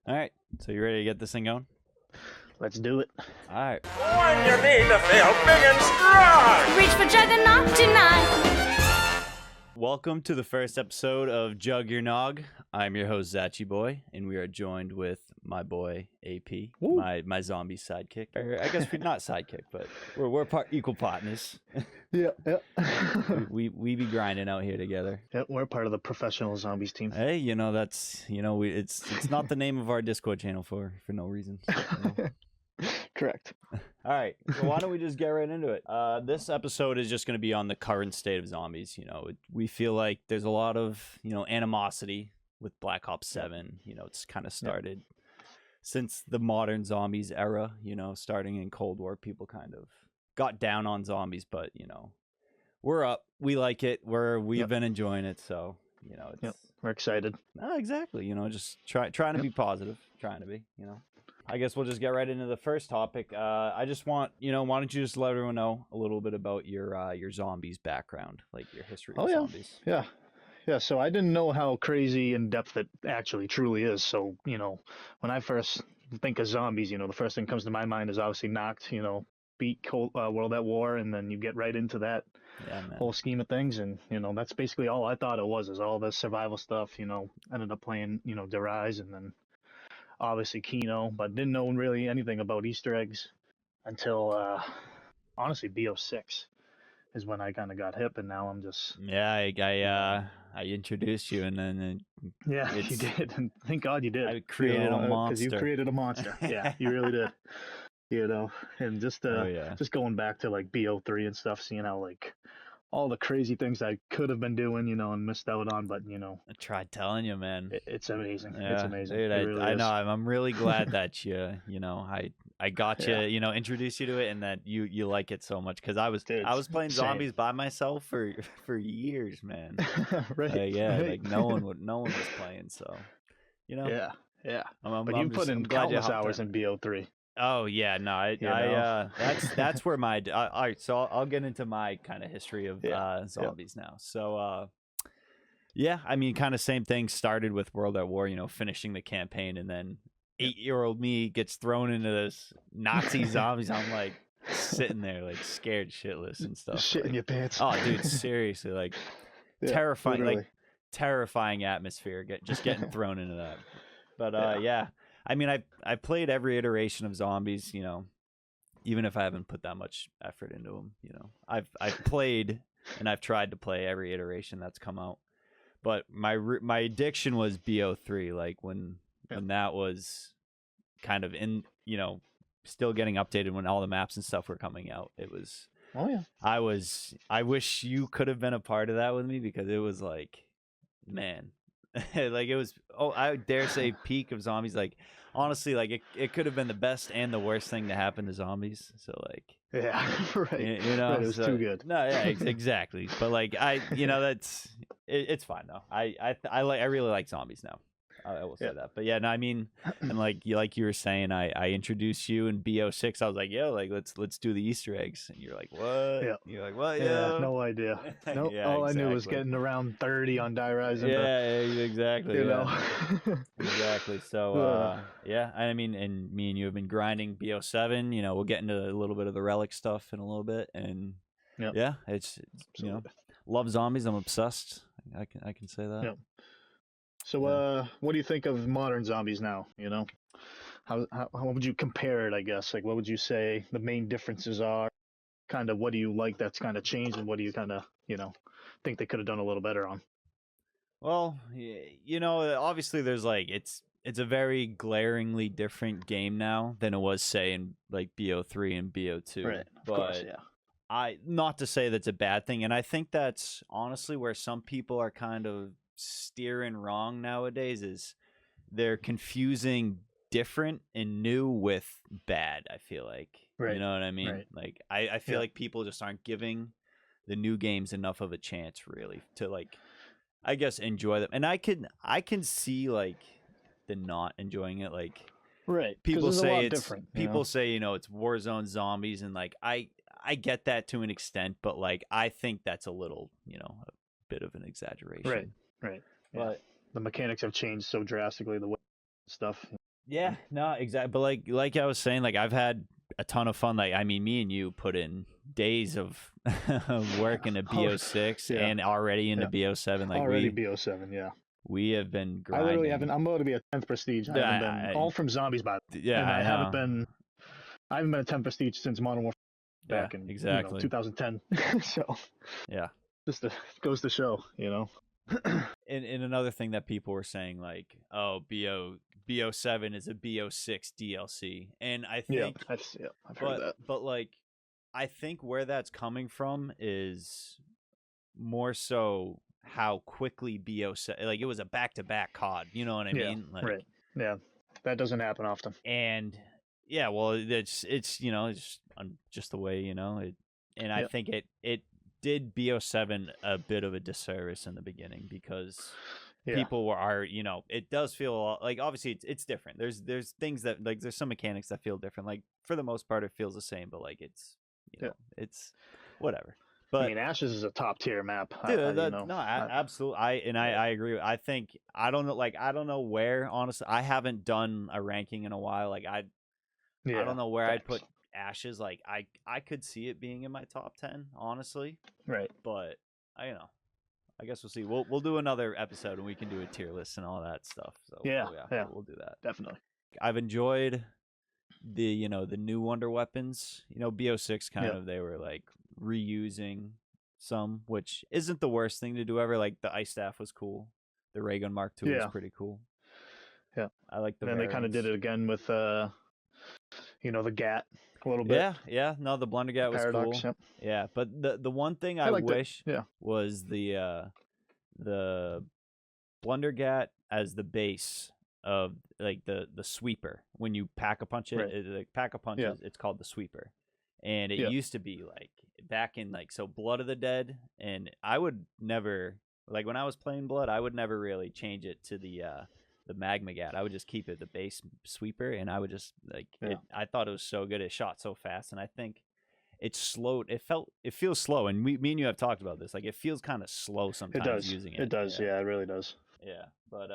All right, so you ready to get this thing going? Let's do it. All right. When you need to feel big and strong. Reach for Juggernaut tonight. Welcome to the first episode of Jugg Your Nog. I'm your host zatchyboii, and we are joined with my boy AP, my zombie sidekick. Or I guess we're not sidekick, but we're equal partners. Yeah. we be grinding out here together. Yeah, we're part of the professional zombies team. Hey, it's not the name of our Discord channel for no reason. Correct. All right, so why don't we just get right into it? This episode is just going to be on the current state of zombies. We feel like there's a lot of, animosity with Black Ops 7. It's kind of started since the modern zombies era, starting in Cold War. People kind of got down on zombies, but, we're up. We like it. We've been enjoying it, so, it's... We're excited. Exactly. Just trying to be positive, trying to be, I guess we'll just get right into the first topic. I just want, why don't you just let everyone know a little bit about your zombies background, like your history of zombies. Yeah. So I didn't know how crazy in depth it actually truly is. So, when I first think of zombies, the first thing that comes to my mind is obviously Knocked, beat World at War, and then you get right into that whole scheme of things. And, that's basically all I thought it was, is all the survival stuff, ended up playing, Der Rise, and then obviously Kino, but didn't know really anything about Easter eggs until honestly BO6 is when I kind of got hip, and now I'm just I introduced you, and then you did, and thank God you did. I created a monster, because you created a monster. Yeah, you really did. And just just going back to like BO3 and stuff, seeing how like all the crazy things I could have been doing, and missed out on, but I tried telling you, man. It's amazing. Yeah, it's amazing. Dude, it really I is. know. I'm really glad that I got you, introduced you to it, and that you like it so much, because I was playing zombies by myself for years, man. Right. Like no one was playing, so Yeah. But I'm you put in glad you countless hopped hours in BO3. Oh yeah, no, that's where my all right. So I'll get into my kind of history of zombies now. So I mean, kind of same thing. Started with World at War, finishing the campaign, and then 8-year-old me gets thrown into this Nazi zombies. I'm like sitting there, like scared shitless and stuff. Shit in your pants. Oh, dude, seriously, like terrifying, literally. like terrifying atmosphere. Just getting thrown into that. But I mean, I played every iteration of zombies, even if I haven't put that much effort into them. I've played and I've tried to play every iteration that's come out. But my addiction was BO3, like when that was kind of in, still getting updated, when all the maps and stuff were coming out. It was I wish you could have been a part of that with me, because it was like, man, like it was, I dare say, peak of zombies. Like honestly, like it could have been the best and the worst thing to happen to zombies. So like, right. right, it was too good. No, yeah, exactly. But like that's it's fine though. I really like zombies now. I will say that. But yeah, no, I mean, and like you were saying, I introduced you in BO6. I was like, yo, like let's do the Easter eggs, and you're like, what? Yeah. You're like, what? Yeah, no idea. Nope. Yeah, all I knew was exactly. getting around 30 on Die Rise. Exactly. Exactly. So I mean, and me and you have been grinding BO7. We'll get into a little bit of the relic stuff in a little bit, and it's love zombies. I'm obsessed. I can say that. Yep. So, what do you think of modern zombies now? How would you compare it? I guess, like, what would you say the main differences are? Kind of, what do you like that's kind of changed, and what do you kind of, think they could have done a little better on? Well, obviously there's like it's a very glaringly different game now than it was, say, in like BO3 and BO2. Right. Of course, yeah. Not to say that's a bad thing, and I think that's honestly where some people are kind of steering wrong nowadays, is they're confusing different and new with bad. I feel like, right. You know what I mean? Right. Like I feel like people just aren't giving the new games enough of a chance, really, to like, I guess, enjoy them. And I can see like the not enjoying it. Like, right, people say it's different. Say it's Warzone zombies, and like I get that to an extent, but like I think that's a little, a bit of an exaggeration. Right. But the mechanics have changed so drastically, the way stuff. Yeah, no, exactly. But like I was saying, like I've had a ton of fun. Like I mean, me and you put in days of of work into BO6 Yeah. and already into Yeah. BO7. Like Already BO7, yeah. we have been I literally grinding. haven't. I'm about to be a 10th prestige. I haven't been all from zombies, by the way. Yeah, And I haven't know. been. I haven't been a 10th prestige since Modern Warfare back in exactly. 2010. So Yeah. just goes to show, And another thing that people were saying, like, oh, BO7 is a BO6 DLC, and I think, I've heard that. But like, I think where that's coming from is more so how quickly BO7, like it was a back-to-back COD. You know what I mean? Like, right. Yeah, that doesn't happen often. And yeah, well, it's it's just the way it. And I think it did BO7 a bit of a disservice in the beginning because people are it does feel a lot, like obviously it's different. There's things that like there's some mechanics that feel different. Like for the most part it feels the same, but like it's it's whatever. But I mean, Ashes is a top tier map. Dude, absolutely. I agree. I think I don't know where, honestly. I haven't done a ranking in a while. Like I don't know where I'd put Ashes. Like I could see it being in my top 10, honestly. Right. But I guess we'll see. We'll do another episode and we can do a tier list and all that stuff. So we'll do that. Definitely. I've enjoyed the the new wonder weapons. BO6 kind of, they were like reusing some, which isn't the worst thing to do ever. Like the ice staff was cool. The ray gun Mark II was pretty cool. Yeah, I like the. And then they kind of did it again with the GAT a little bit. Yeah. No, the Blunder GAT was Paradox, cool. Yeah, but the one thing I wish was the Blunder GAT as the base of like the sweeper. When you pack a punch it's called the sweeper. And it used to be like back in like Blood of the Dead, and I would never, like when I was playing Blood, I would never really change it to the Magma GAT. I would just keep it the base sweeper, and I would just I thought it was so good. It shot so fast, and I think it slowed. It feels slow, and me and you have talked about this. Like it feels kind of slow sometimes using it. It does. Yeah, it really does. Yeah, but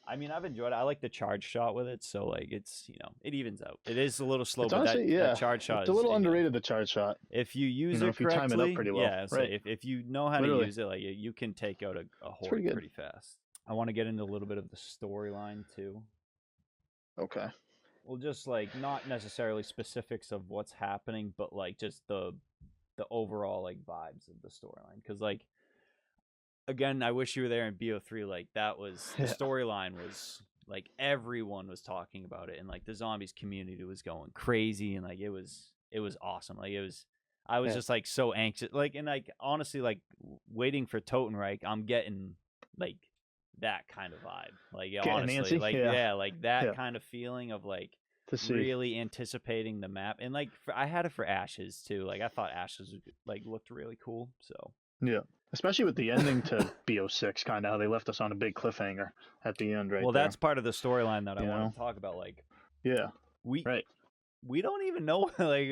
I mean, I've enjoyed it. I like the charge shot with it, so like it's it evens out. It is a little slow, but that charge shot is a little underrated. The charge shot, if you use it if you correctly, time it up pretty well. Yeah. So if you know how to use it, like you can take out a horde pretty fast. I want to get into a little bit of the storyline too. Okay. Well, just like not necessarily specifics of what's happening, but like just the overall like vibes of the storyline, because like. Again, I wish you were there in BO3. Like the storyline was like everyone was talking about it, and like the zombies community was going crazy, and like it was awesome. Like I was just like so anxious. Like, and like honestly, like waiting for Totenreich, I'm getting like that kind of vibe. Like honestly, like like that kind of feeling of like really anticipating the map, and like I had it for Ashes too. Like I thought Ashes like looked really cool. So yeah. Especially with the ending to BO6, kind of how they left us on a big cliffhanger at the end, right? Well, that's part of the storyline that I want to talk about. Like, we don't even know like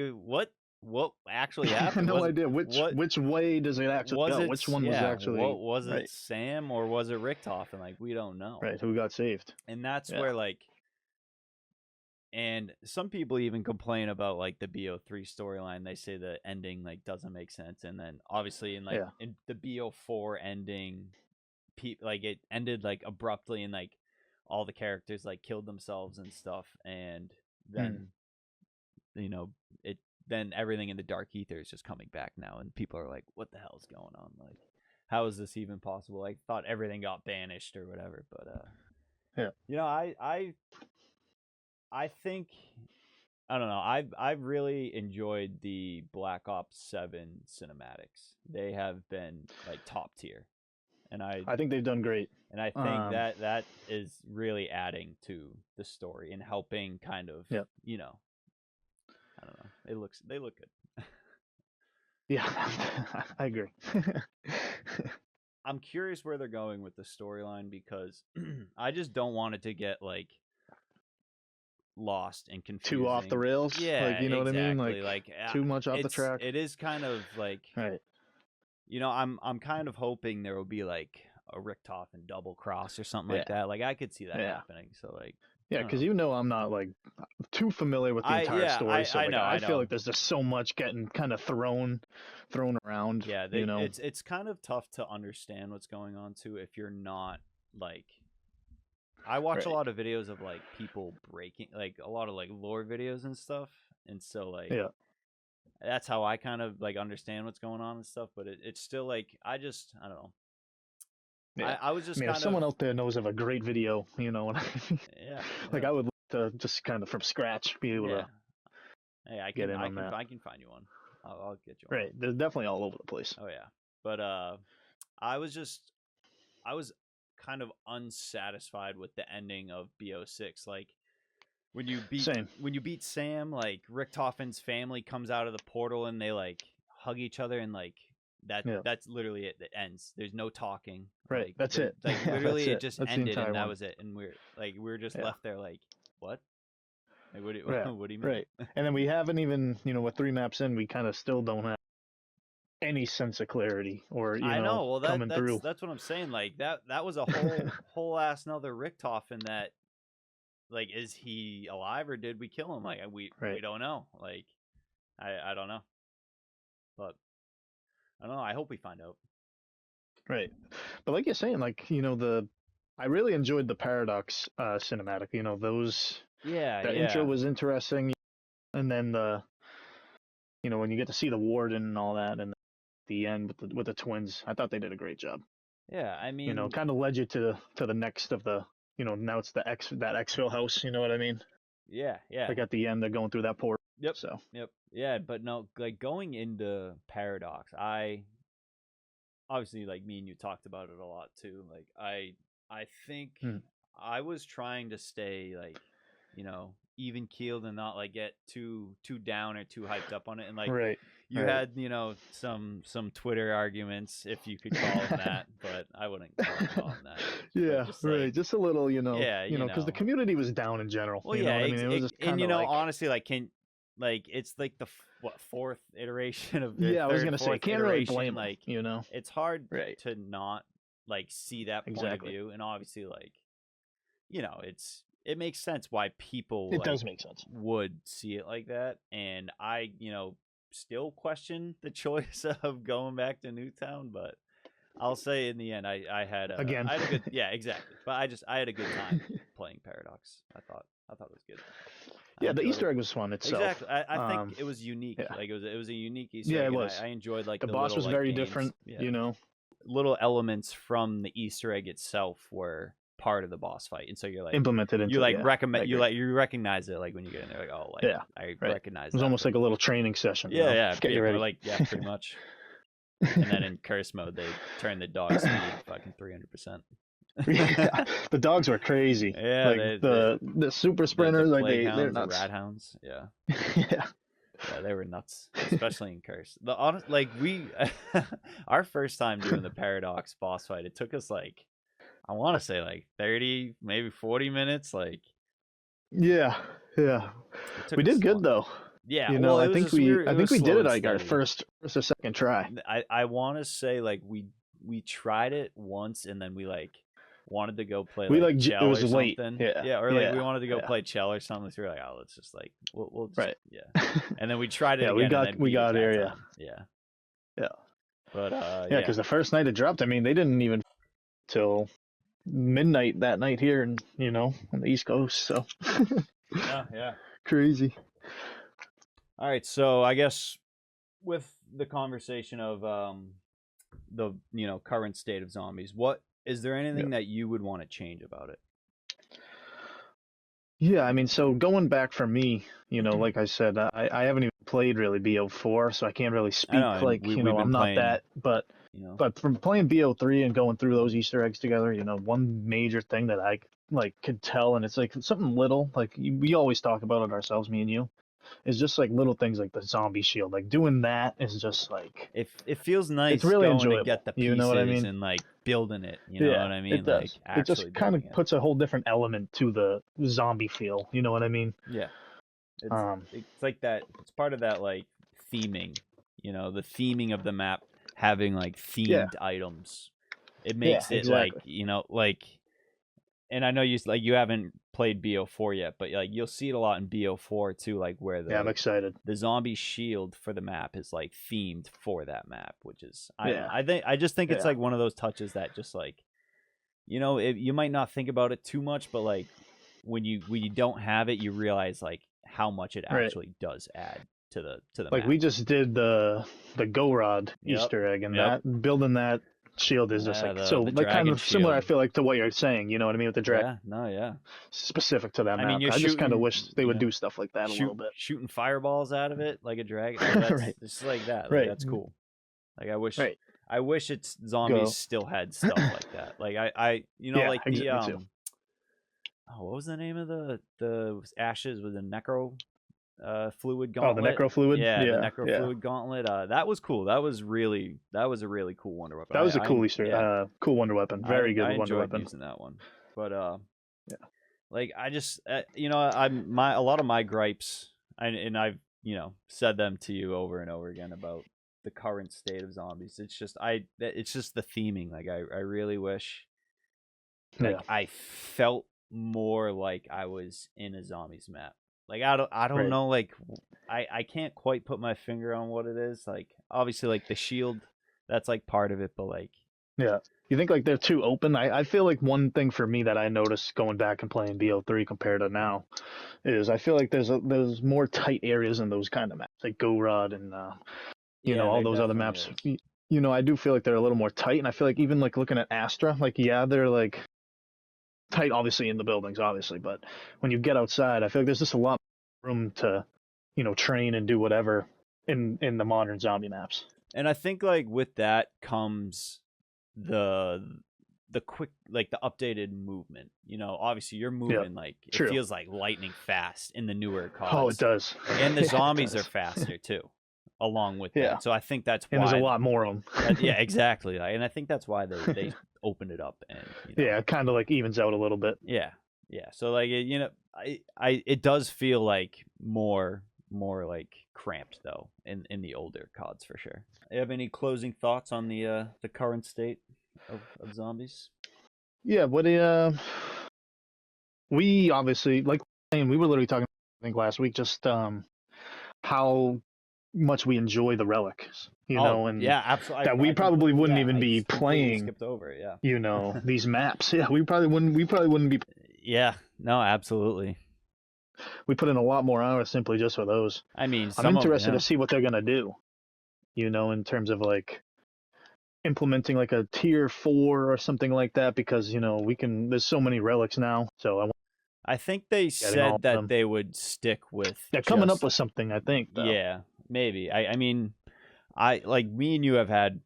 what actually happened. No idea which way does it actually go. Which one was actually was it Sam or was it Richtofen? And like we don't know. Right, who got saved? And that's where like. And some people even complain about like the BO3 storyline. They say the ending like doesn't make sense, and then obviously in the BO4 ending, like it ended like abruptly, and like all the characters like killed themselves and stuff, and then then everything in the Dark Ether is just coming back now, and people are like, "What the hell is going on? Like, how is this even possible?" I thought everything got banished or whatever, but I think I don't know. I've really enjoyed the Black Ops 7 cinematics. They have been like top tier, and I think they've done great. And I think that is really adding to the story and helping kind of I don't know. They look good. Yeah, I agree. I'm curious where they're going with the storyline, because I just don't want it to get like lost and confusing. Too off the rails. Yeah, like, you know exactly. what I mean? Like too much off the track. It is kind of like I'm kind of hoping there will be like a Richtofen double cross or something like that. Like I could see that happening. So like Yeah, don't because know. I'm not like too familiar with the entire Yeah, story, so I like know, I I feel know. like there's just so much getting kind of thrown around. Yeah, it's kind of tough to understand what's going on too if you're not like. I watch a Right. lot of videos of like people breaking, like a lot of like lore videos and stuff, and so like Yeah. that's how I kind of like understand what's going on and stuff. But it's still like I don't know. Yeah. I was I just mean, if kind someone of out there knows of a great video, yeah, like yeah, I would like to just kind of from scratch be able yeah. to Hey, get in on that. I can find you one. I'll get you one. Right. They're definitely all over the place. Oh yeah, but I was just I was kind of unsatisfied with the ending of BO6. Like Same. when you beat Sam, like Richtofen's family comes out of the portal and they like hug each other and like Yeah. that's literally it. It ends. There's no talking. Right. Like That's it. Like Yeah, literally, that's it it. just That's the ended entire and that one. was it. And we were just Yeah. left there like what? Like what? Yeah. What do you mean? Right. And then we haven't even, with 3 maps in, we kind of still don't have any sense of clarity or I know. Well, coming through. that's what I'm saying. Like that was a whole ass another Richtofen that like is he alive or did we kill him? Like we don't know. Like I don't know. But I don't know. I hope we find out. Right. But like you're saying, like, I really enjoyed the Paradox cinematic. Those that intro was interesting, and then when you get to see the Warden and all that, and the end with the twins, I thought they did a great job. Yeah, I mean, Kind of led you to the next of the, now it's that exfil house. You know what I mean? Yeah, yeah. Like at the end, they're going through that port. Yep. So. Yep. Yeah, but no, like going into Paradox, I obviously like me and you talked about it a lot too. Like I think I was trying to stay like, even keeled and not like get too down or too hyped up on it. And like you had, some Twitter arguments, if you could call them that, but I wouldn't call them that. Yeah, just like, just a little, yeah, because the community was down in general. Well, you know what I mean? It was just and like, honestly, like it's like the fourth iteration of the yeah, I was third, gonna say fourth can't really iteration, blame like it's hard to not like see that point of view, and obviously like it makes sense why people does make sense would see it like that, and I still question the choice of going back to Newtown, but I'll say in the end I had a good exactly, but I had a good time playing Paradox. I thought it was good. Yeah, the Easter egg was fun itself. Exactly. I think it was unique. Yeah. Like it was a unique Easter egg. Yeah, it was. I enjoyed like the boss was very games. different. Yeah. Little elements from the Easter egg itself were part of the boss fight, and so you're like implemented into. You like recommend you recognize it like when you get in there like I recognize. It was almost like a little training session. Yeah, get you ready. Like pretty much. And then in curse mode they turn the dog speed fucking 300%. Yeah, the dogs were crazy. Yeah, like the super sprinters, like they're nuts. The rat hounds, yeah. Yeah, they were nuts, especially in curse. We our first time doing the Paradox boss fight, it took us like I want to say like 30, maybe 40 minutes. Like, yeah. We did good though. Yeah, I think we did it like our first or second try. I want to say like we tried it once and then we like wanted to go play Chell it was or late. something. Yeah, or like we wanted to go play Chell or something. So we were like, oh, let's just like we'll just, yeah. And then we tried it. again we got here. Yeah. But because the first night it dropped, I mean, they didn't even till midnight that night here, and on the East Coast. So yeah, crazy. All right, so I guess with the conversation of the current state of zombies, what is there anything that you would want to change about it? Yeah, I mean, so going back for me, like I said, I haven't even played really BO4, so I can't really speak I'm not that, but from playing BO3 and going through those Easter eggs together, one major thing that I could tell, and it's like something little, like we always talk about it ourselves, me and you, is just like little things like the zombie shield. Like doing that is just like it feels nice. It's really going enjoyable. To get the pieces, you know what I mean? And like building it. You know what I mean? It does. Like, it just kind of puts a whole different element to the zombie feel. You know what I mean? Yeah. It's like that. It's part of that like theming. The theming of the map having like themed items. It makes it like and I know you haven't played BO4 yet, but like you'll see it a lot in BO4 too, like where Yeah, I'm excited. the zombie shield for the map is like themed for that map, which is Yeah. I just think it's Yeah. like one of those touches that just like, you know, you might not think about it too much, but like when you don't have it, you realize like how much it Right. actually does add to the Like map. we just did the Go Rod Yep. Easter egg, and Yep. that building that shield is just Yeah, like the like kind dragon of similar. I shield. feel like to what you're saying. You know what I mean with the dragon, Yeah. specific to that I map. mean, you're I just kind of shooting, wish they would yeah. do stuff like that a little bit. Shooting fireballs out of it like a dragon. Like, that's Right. just like that. Like, Right. That's cool. Like Right. I wish it's zombies Go. still had stuff like that. Like I you know, Yeah, like the me too. what was the name of the ashes with the necro fluid Oh, gauntlet? the necro fluid. Yeah, the yeah. necro fluid gauntlet. That was cool. That was a really cool wonder weapon. That was a cool Easter, yeah. Cool wonder weapon. Very good I wonder enjoyed weapon. using that one. But Yeah. like I just you know, a lot of my gripes, and I've, you know, said them to you over and over again about the current state of zombies. It's just the theming. Like I really wish like I felt more like I was in a zombies map. Like I don't Right. know, like I can't quite put my finger on what it is. Like obviously like the shield, that's like part of it, but like Yeah. You think like they're too open? I feel like one thing for me that I noticed going back and playing BO3 compared to now is I feel like there's more tight areas in those kind of maps, like Go Rod and you know, all there those other definitely maps. is. You know, I do feel like they're a little more tight, and I feel like even like looking at Astra, like yeah, they're like tight, obviously in the buildings, obviously, but when you get outside, I feel like there's just a lot more room to, you know, train and do whatever in the modern zombie maps. And I think like with that comes the quick, like the updated movement. You know, obviously you're moving like it True. feels like lightning fast in the newer CODs. Oh, it does. And the Yeah, it zombies are does. faster too, along with Yeah. that. So I think that's why And there's a lot more of them. yeah, exactly. And I think that's why they opened it up, and you know, Yeah, it kind of like evens out a little bit. yeah. So like you know, it does feel like more like cramped though in the older CODs for sure. You have any closing thoughts on the current state of zombies? Yeah, what we obviously like saying we were literally talking I think last week just how much we enjoy the relics, you know, and yeah, absolutely. that we probably wouldn't even be just completely playing, skipped over it, yeah. you know, these maps. Yeah, we probably wouldn't be. Yeah, no, absolutely. We put in a lot more hours simply just for those. I mean, I'm interested to see what they're gonna do, you know, in terms of like implementing like a tier 4 or something like that, because you know there's so many relics now, so I think they all said of that them. they would stick with they're coming up just- with something, I think, though. yeah, maybe. I mean, I like me and you have had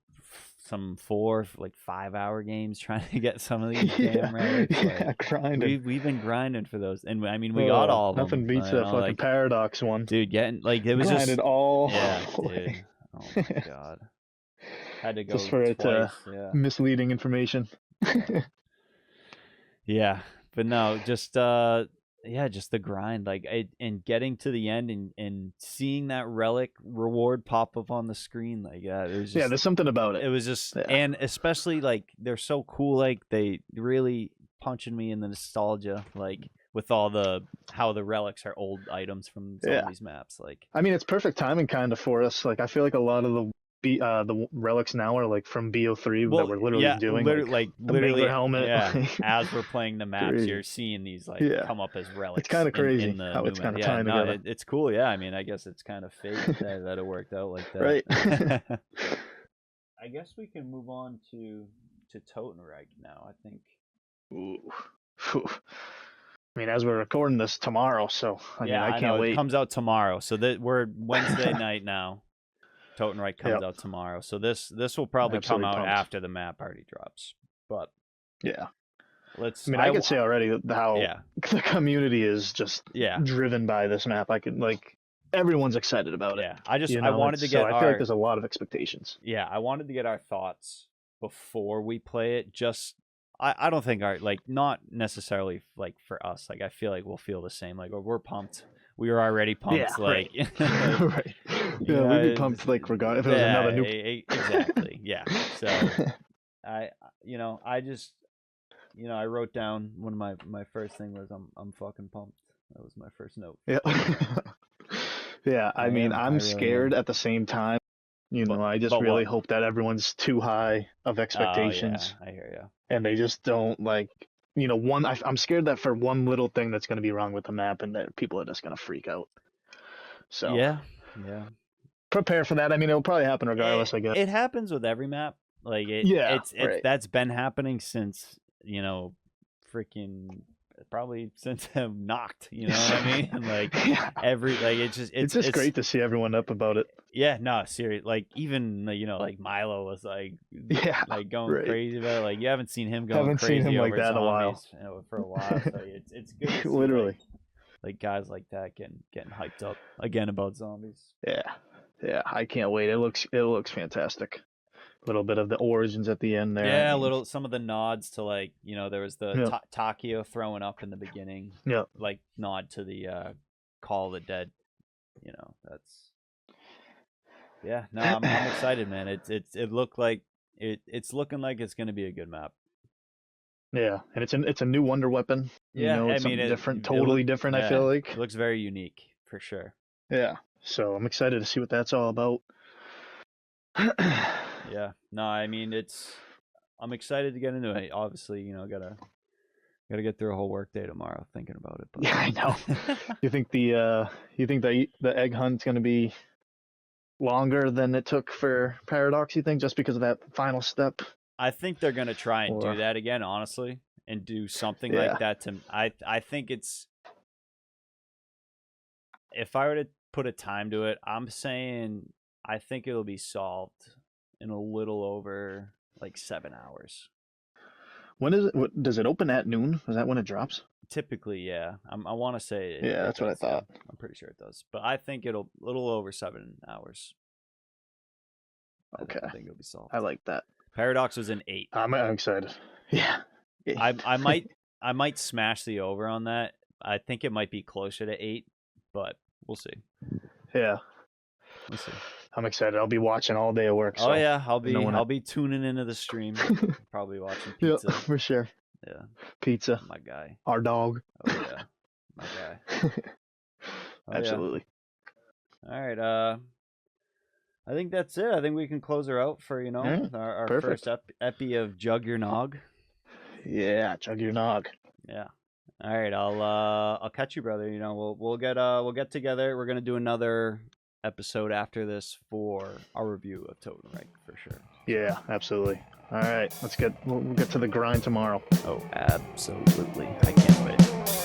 some 4 like 5-hour games trying to get some of these damn relics. Yeah, Like, grinding. we've been grinding for those, and I mean we got all of them. Nothing beats you that know, fucking like, paradox one. dude. Getting like it was Grinded just all yeah, the way. dude. Oh my god, had to go Just for it twice. to Yeah. misleading information. Yeah, but no, just just the grind, like and getting to the end and seeing that relic reward pop up on the screen, like it was just, Yeah, there's something about it. it was just, Yeah. and especially like they're so cool, like they really punching me in the nostalgia, like with all how the relics are old items from Yeah. zombies maps, like I mean, it's perfect timing kind of for us. Like, I feel like a lot of the relics now are like from BO3 that we're literally doing. literally Mangler helmet. yeah. like- As we're playing the maps, Crazy. you're seeing these like Yeah. come up as relics. kinda crazy in the how it's movement. kinda tying together. It's cool. Yeah, I mean, I guess it's kind of fate that it worked out like that. Right. I guess we can move on to Totenreich now. I think. Ooh. Phew. I mean, as we're recording this tomorrow, so I mean, I can't know. wait. It comes out tomorrow, so that we're Wednesday night now. Totenreich comes Yep. out tomorrow, so this will probably Absolutely come out pumped. after the map already drops. But Yeah. let's. I mean, I could say already how Yeah. the community is just Yeah. driven by this map. I could everyone's excited about it. Yeah. I just You I know, wanted to so get I our feel like there's a lot of expectations. yeah, I wanted to get our thoughts before we play it. Just I don't think our like not necessarily like for us. Like I feel like we'll feel the same. Like we're pumped. We were already pumped. Yeah, like right. Yeah, know, we'd be pumped like regardless if it was another new. exactly. Yeah. So I I wrote down one of my first thing was I'm fucking pumped. That was my first note. Yeah. Yeah, I mean, I I'm really scared am. at the same time. But- I just but really what? hope that everyone's too high of expectations Oh, yeah, I hear you. and they just don't like, I'm scared that for one little thing that's going to be wrong with the map and that people are just going to freak out. So Yeah. prepare for that. I mean, it'll probably happen regardless, I guess. It happens with every map. Like Yeah, it's right. that's been happening since freaking probably since I'm knocked. You know what I mean? Like Yeah. it's just great to see everyone up about it. Yeah, no, serious. Like even like Milo was like Yeah, like going right. crazy about it. Like you haven't seen him going Haven't crazy seen him like over that in a while. zombies, for a while. So it's good to see, Literally. like guys like that getting hyped up again about zombies. Yeah, I can't wait. It looks fantastic. A little bit of the origins at the end there. Yeah, I mean, some of the nods to there was the Yeah. Takio throwing up in the beginning. Yeah. Like nod to the Call of the Dead. That's yeah. No, I'm excited, man. It looked like it's looking like it's gonna be a good map. Yeah, and it's a new wonder weapon. Yeah, It's something different, totally different. I feel like it looks very unique for sure. Yeah, so I'm excited to see what that's all about. Yeah, no, I mean I'm excited to get into it. Obviously, gotta get through a whole work day tomorrow thinking about it. But... Yeah, I know. You think the egg hunt's gonna be longer than it took for Paradox? You think just because of that final step? I think they're gonna try and Or- do that again, honestly, and do something Yeah. like that. I think it's if I were to put a time to it, I'm saying I think it'll be solved in a little over like 7 hours. When is it? Does it open at noon? Is that when it drops? Typically, yeah. I want to say it, Yeah, it that's what I does, yeah. thought. I'm pretty sure it does, but I think it'll a little over 7 hours. Okay, I think it'll be solved. I like that. Paradox was an 8. I'm excited. Yeah. I might smash the over on that. I think it might be closer to 8, but we'll see. Yeah. We'll see. I'm excited. I'll be watching all day at work. So Oh yeah, I'll no be tuning into the stream. Probably watching Yeah, pizza. for sure. Yeah, Pizza. my guy. Our dog. Oh yeah, my guy. Oh, Absolutely. Yeah. All right. I think that's it. I think we can close her out for Yeah, our perfect. first epi of Jug Your Nog. Yeah, chug your nog. Yeah. All right. I'll catch you, brother. We'll get together. We're gonna do another episode after this for our review of Totenreich for sure. Yeah, absolutely. All right, we'll get to the grind tomorrow. Oh, absolutely. I can't wait.